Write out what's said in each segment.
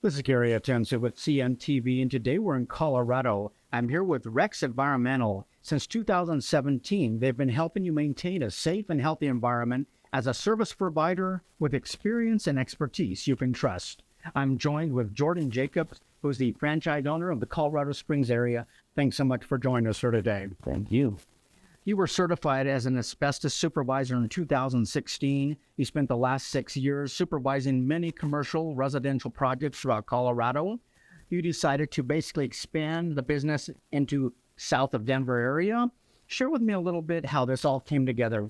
This is Gary Atenza with CNTV, and today we're in Colorado. I'm here with Rex Environmental. Since 2017, they've been helping you maintain a safe and healthy environment as a service provider with experience and expertise you can trust. I'm joined with Jordan Jacobs, who's the franchise owner of the Colorado Springs area. Thanks so much for joining us here today. Thank you. You were certified as an asbestos supervisor in 2016. You spent the last 6 years supervising many commercial residential projects throughout Colorado. You decided to basically expand the business into south of Denver area. Share with me a little bit how this all came together.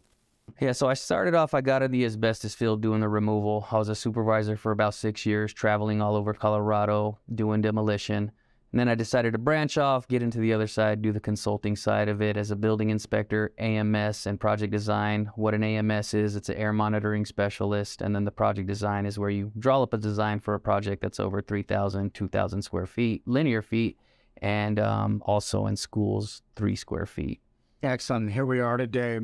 Yeah, so I started off, I got in the asbestos field doing the removal. I was a supervisor for about 6 years, traveling all over Colorado, doing demolition. And then I decided to branch off, get into the other side, do the consulting side of it as a building inspector, AMS, and project design. What an AMS is, it's an air monitoring specialist. And then the project design is where you draw up a design for a project that's over 3,000, 2,000 square feet, linear feet, and also in schools, 3 square feet. Excellent. Here we are today.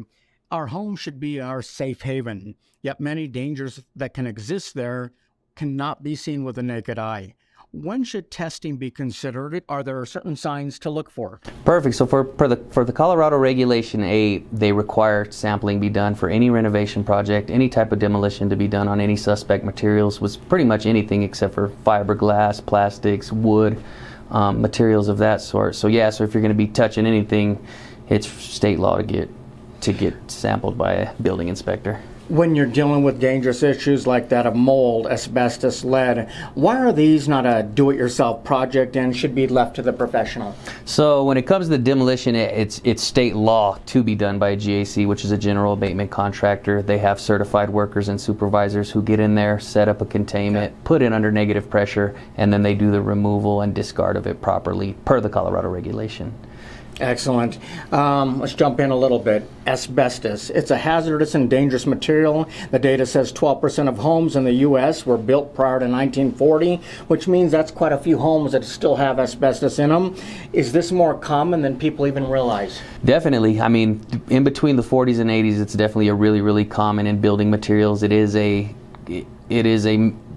Our home should be our safe haven, yet many dangers that can exist there cannot be seen with the naked eye. When should testing be considered? Are there certain signs to look for? Perfect. So for the Colorado Regulation 8, they require sampling be done for any renovation project, any type of demolition to be done on any suspect materials, was pretty much anything except for fiberglass, plastics, wood, materials of that sort. So yeah, so if you're going to be touching anything, it's state law to get sampled by a building inspector. When you're dealing with dangerous issues like that of mold, asbestos, lead, why are these not a do-it-yourself project and should be left to the professional? So when it comes to demolition, it's state law to be done by a GAC, which is a general abatement contractor. They have certified workers and supervisors who get in there, set up a containment, put it under negative pressure, and then they do the removal and discard of it properly per the Colorado regulation. Excellent. Let's jump in a little bit. Asbestos. It's a hazardous and dangerous material. The data says 12% of homes in the U.S. were built prior to 1940, which means that's quite a few homes that still have asbestos in them. Is this more common than people even realize? Definitely. I mean, in between the 40s and 80s, it's definitely a really, really common in building materials. It is a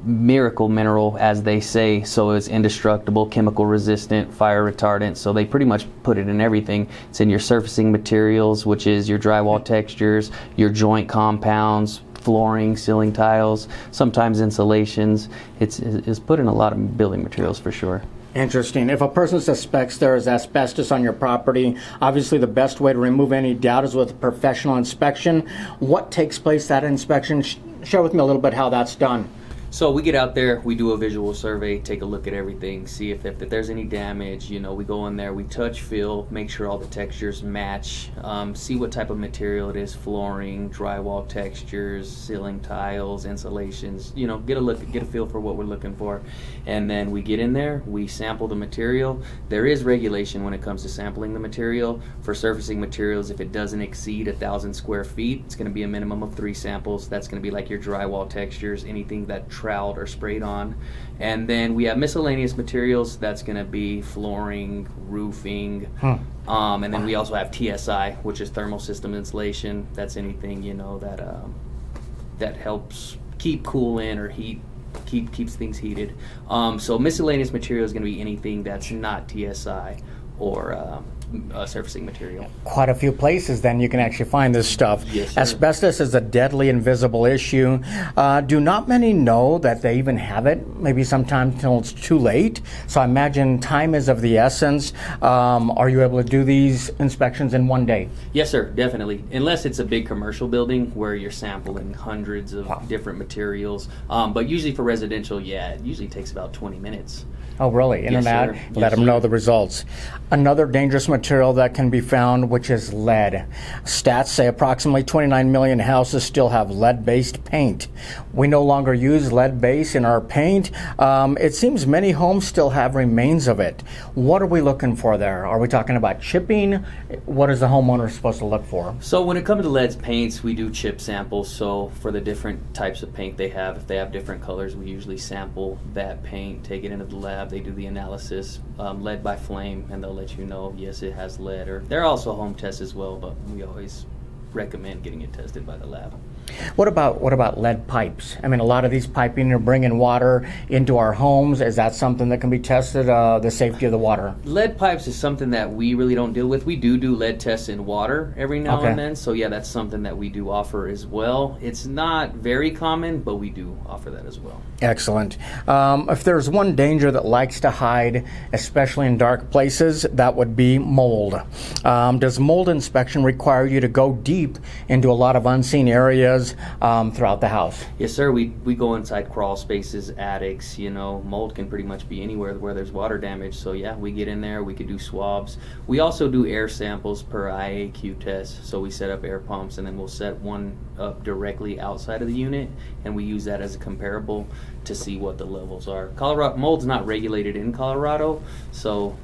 miracle mineral, as they say, so it's indestructible, chemical resistant, fire retardant, so they pretty much put it in everything. It's in your surfacing materials, which is your drywall textures, your joint compounds, flooring, ceiling tiles, sometimes insulations. It's put in a lot of building materials for sure. Interesting. If a person suspects there is asbestos on your property, obviously the best way to remove any doubt is with a professional inspection. What takes place at inspection? Share with me a little bit how that's done. So we get out there, we do a visual survey, take a look at everything, see if there's any damage. You know, we go in there, we touch, feel, make sure all the textures match, see what type of material it is, flooring, drywall textures, ceiling tiles, insulations, you know, get a feel for what we're looking for. And then we get in there, we sample the material. There is regulation when it comes to sampling the material. For surfacing materials, if it doesn't exceed 1,000 square feet, it's going to be a minimum of 3 samples. That's going to be like your drywall textures, anything that troweled or sprayed on. And then we have miscellaneous materials. That's going to be flooring, roofing, and then we also have TSI, which is thermal system insulation. That's anything, you know, that helps keep cool in or heat, keeps things heated. So miscellaneous material is going to be anything that's not TSI or surfacing material. Quite a few places then you can actually find this stuff. Yes, sir. Asbestos is a deadly invisible issue. Do not many know that they even have it? Maybe sometimes until it's too late. So I imagine time is of the essence. Are you able to do these inspections in one day? Yes, sir, definitely. Unless it's a big commercial building where you're sampling hundreds of different materials. But usually for residential, yeah, it usually takes about 20 minutes. Oh, really? Internet? Yes, Let them know the results. Another dangerous material that can be found, which is lead. Stats say approximately 29 million houses still have lead-based paint. We no longer use lead base in our paint. It seems many homes still have remains of it. What are we looking for there? Are we talking about chipping? What is the homeowner supposed to look for? So when it comes to lead paints, we do chip samples. So for the different types of paint they have, if they have different colors, we usually sample that paint, take it into the lab. They do the analysis, lead by flame, and they'll let you know, yes, it has lead. Or there are also home tests as well, but we always recommend getting it tested by the lab. What about lead pipes? I mean, a lot of these piping are bringing water into our homes. Is that something that can be tested, the safety of the water? Lead pipes is something that we really don't deal with. We do lead tests in water every now and then. So yeah, that's something that we do offer as well. It's not very common, but we do offer that as well. Excellent. If there's one danger that likes to hide, especially in dark places, that would be mold. Does mold inspection require you to go deep into a lot of unseen areas throughout the house? Yes, sir. We go inside crawl spaces, attics. Mold can pretty much be anywhere where there's water damage. So yeah, we get in there. We could do swabs. We also do air samples per IAQ test. So we set up air pumps, and then we'll set one up directly outside of the unit, and we use that as a comparable to see what the levels are. Mold's not regulated in Colorado, so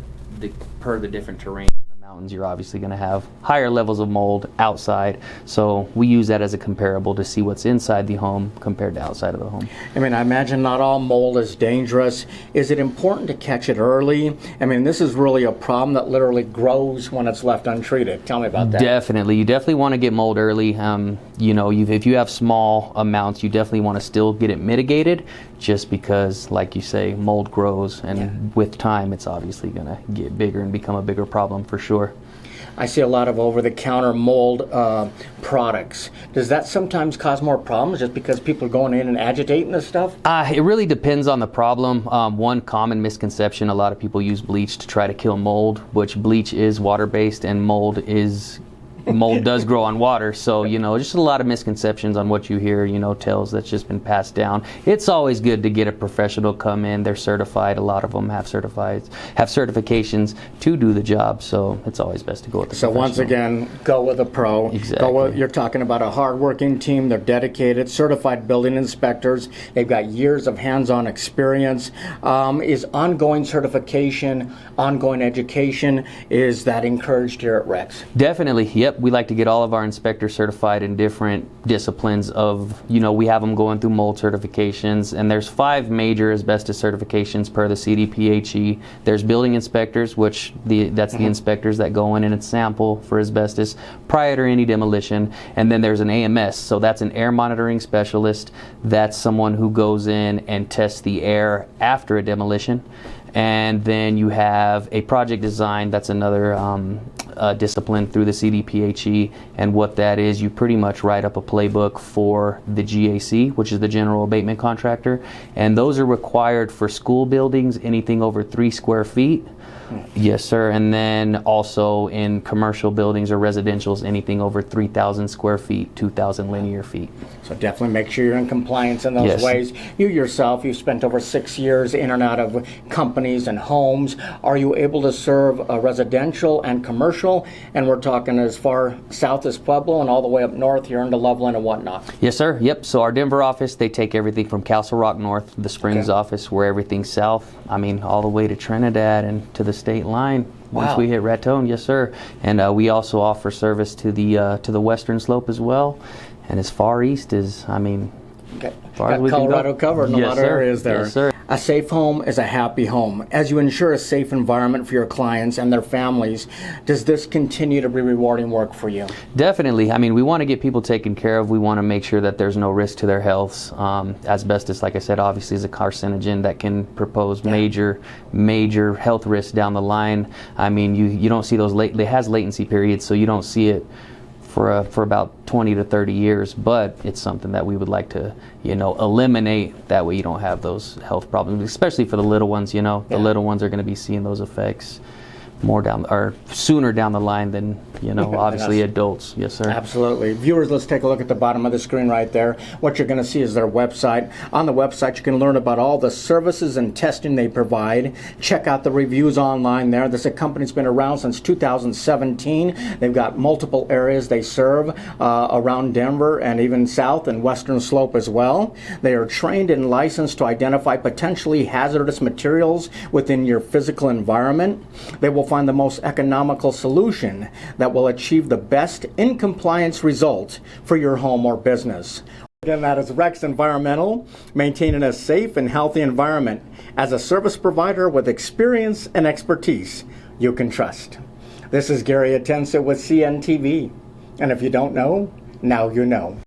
per the different terrain in the mountains, you're obviously going to have higher levels of mold outside. So we use that as a comparable to see what's inside the home compared to outside of the home. I mean, I imagine not all mold is dangerous. Is it important to catch it early? I mean, this is really a problem that literally grows when it's left untreated. Tell me about that. Definitely. You definitely want to get mold early. If you have small amounts, you definitely want to still get it mitigated, just because, like you say, mold grows, and with time, it's obviously going to get bigger and become a bigger problem for sure. I see a lot of over-the-counter mold products. Does that sometimes cause more problems just because people are going in and agitating this stuff? It really depends on the problem. One common misconception, a lot of people use bleach to try to kill mold, which bleach is water-based, and mold does grow on water. So, just a lot of misconceptions on what you hear, tales that's just been passed down. It's always good to get a professional come in. They're certified. A lot of them have certifications to do the job. So it's always best to go with the professional. So once again, go with a pro. Exactly. You're talking about a hard-working team. They're dedicated, certified building inspectors. They've got years of hands-on experience. Is ongoing certification, ongoing education, is that encouraged here at Rex? Definitely. Yep. We like to get all of our inspectors certified in different disciplines of, we have them going through mold certifications, and there's 5 major asbestos certifications per the CDPHE. There's building inspectors, which that's the inspectors that go in and sample for asbestos prior to any demolition. And then there's an AMS, so that's an air monitoring specialist. That's someone who goes in and tests the air after a demolition. And then you have a project design, that's another discipline through the CDPHE, and what that is, you pretty much write up a playbook for the GAC, which is the general abatement contractor, and those are required for school buildings, anything over 3 square feet. Yes, sir. And then also in commercial buildings or residentials, anything over 3,000 square feet, 2,000 linear feet. So definitely make sure you're in compliance in those ways. You yourself, you've spent over 6 years in and out of companies and homes. Are you able to serve residential and commercial? And we're talking as far south as Pueblo and all the way up north here into Loveland and whatnot. Yes, sir. Yep. So our Denver office, they take everything from Castle Rock north, the Springs office, where everything's south. I mean, all the way to Trinidad and to the state line. Once we hit Raton, yes, sir. And we also offer service to the western slope as well, and as far east as, far as we Colorado covered in a lot of areas there. Yes, sir. A safe home is a happy home. As you ensure a safe environment for your clients and their families, does this continue to be rewarding work for you? Definitely. We want to get people taken care of. We want to make sure that there's no risk to their health. Asbestos, like I said, obviously is a carcinogen that can propose major health risks down the line. You don't see those it has latency periods, so you don't see it for about 20 to 30 years, but it's something that we would like to, eliminate. That way you don't have those health problems, especially for the little ones. The little ones are going to be seeing those effects sooner down the line than obviously adults. Yes, sir. Absolutely. Viewers, let's take a look at the bottom of the screen right there. What you're going to see is their website. On the website, you can learn about all the services and testing they provide. Check out the reviews online there. This company's been around since 2017. They've got multiple areas they serve around Denver and even south and western slope as well. They are trained and licensed to identify potentially hazardous materials within your physical environment. They will find the most economical solution that will achieve the best in compliance result for your home or business. Again, that is Rex Environmental, maintaining a safe and healthy environment as a service provider with experience and expertise you can trust. This is Gary Atensa with CNTV, and if you don't know, now you know.